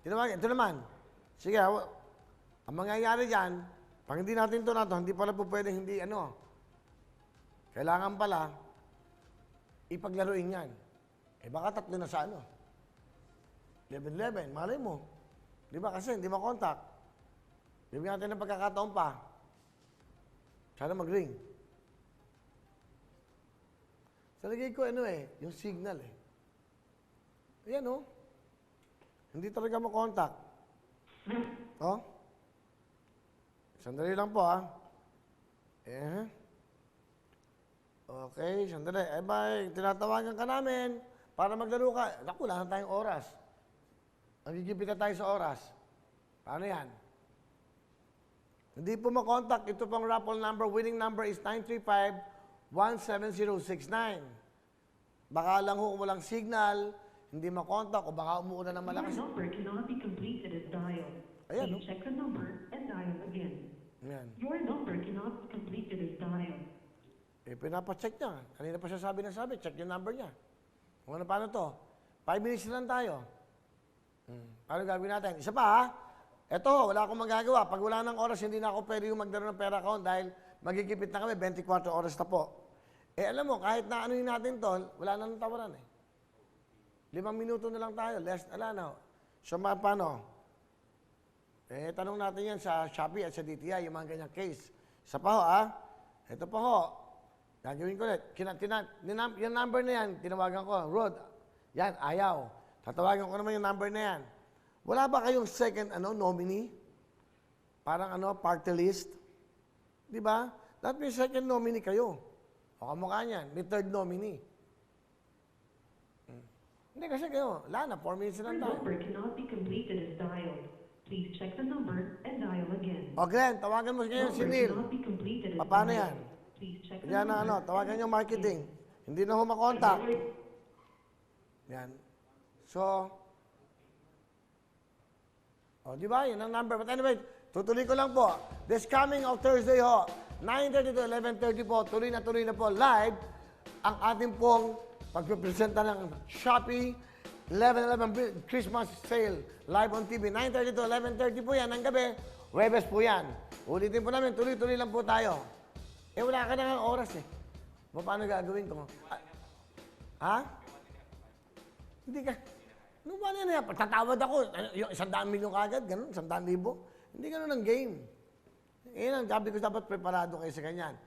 Tinawagan, ito naman. Sige, ang mangyayari dyan, pag hindi natin ito na ito, hindi pala po pwede, hindi ano. Kailangan pala, ipaglaruin yan. Eh baka tatlo na sa ano. 11-11, malay mo. Di ba kasi, hindi makontak. Bibigyan natin ng pagkakataon pa. Sana mag-ring. Sa lagay ko, ano yung signal Ayan Hindi talaga makontak. Sandali lang po, Okay, sandali. Bye. Tinatawagan ka namin para maglaro ka. Naku, wala na tayong oras. Magigipit na tayo sa oras. Paano yan? Hindi po makontak. Ito pong raffle number. Winning number is 935-17069. Baka lang kung walang signal, hindi makontak, o baka umuuna ng malakas. Your number cannot be completed as dialed. Ayan, Please check the number and dial again. Ayan. Your number cannot be completed as dialed. Pinapacheck niya. Kanina pa siya sabi, check yung number niya. Kung ano, paano to? 5 minutes na lang tayo. Paano gagawin natin? Isa pa, Eto, wala akong magagawa. Pag wala ng oras, hindi na ako pwede yung magdaro ng pera account dahil magigipit na kami, 24 oras na po. Alam mo, kahit na anuhin natin to, wala na ng tawaran 5 minuto na lang tayo. Less, na. So, paano? Tanong natin yan sa Shopee at sa DTI, yung mga ganyang case. Isa pa ho, Ito pa ho. Gagawin ko ulit. Yung number na yan, tinawagan ko. Rod, yan, ayaw. Tatawagan ko naman yung number na yan. Wala ba kayong second nominee? Parang party list? Di ba? Dapat may second nominee kayo. O kamukha niyan, may third nominee. Hindi kasi kayo, wala na, 4 minutes na lang tayo. Your number cannot be completed as dialed. Please check the number and dial again. O Glenn, tawagan mo ngayon si Neil. Paano yan? Yan na tawagan yung marketing. Hindi na ho makontak. Yan. So, di ba? Yun ang number. But anyway, tutuloy ko lang po. This coming of Thursday ho, 9:30 to 11:30 po, tuloy na po live ang ating pong pagpipresenta ng Shopee 11/11 Christmas Sale live on TV. 9:30 to 11:30 po yan. Ang gabi, Huwebes po yan. Ulitin po namin, tuloy-tuloy lang po tayo. Wala ka na ng oras Paano gagawin ko? Hindi ka. Ano ba yan? Tatawad ako. Yung 100 milyon kagad, ganun, 100,000. Hindi ganun ang game. Ang sabi ko, dapat preparado kayo sa ganyan.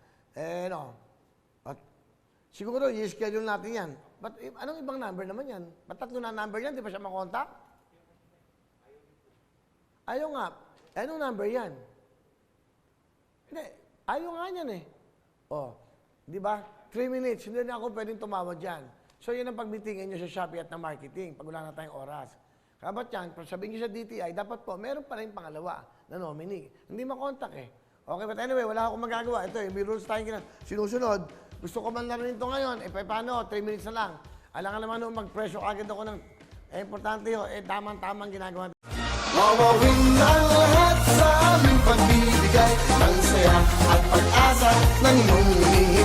At siguro, i-schedule natin yan. But anong ibang number naman yan? Ba't 3 na number yan? Di ba siya makontak? Ayaw nga. Anong number yan? Hindi. Ayaw nga yan di ba? 3 minutes. Hindi na ako pwedeng tumawad dyan. So, yun ang pagmitingin nyo sa Shopee at ng marketing pag wala na tayong oras. Kabat yan, sabihin nyo sa DTI, dapat po, meron pa rin pangalawa na nominee. Hindi makontak Okay, but anyway, wala akong magagawa. Ito may rules tayong sinusunod. Gusto ko man na rin ito ngayon. Paano? 3 minutes na lang. Alangan naman mag-presyo agad ako ng, importante tamang-tamang ginagawa. Mawawin ang lahat sa aming pagbibigay ng saya at pag-asa ng iyong hinihingi.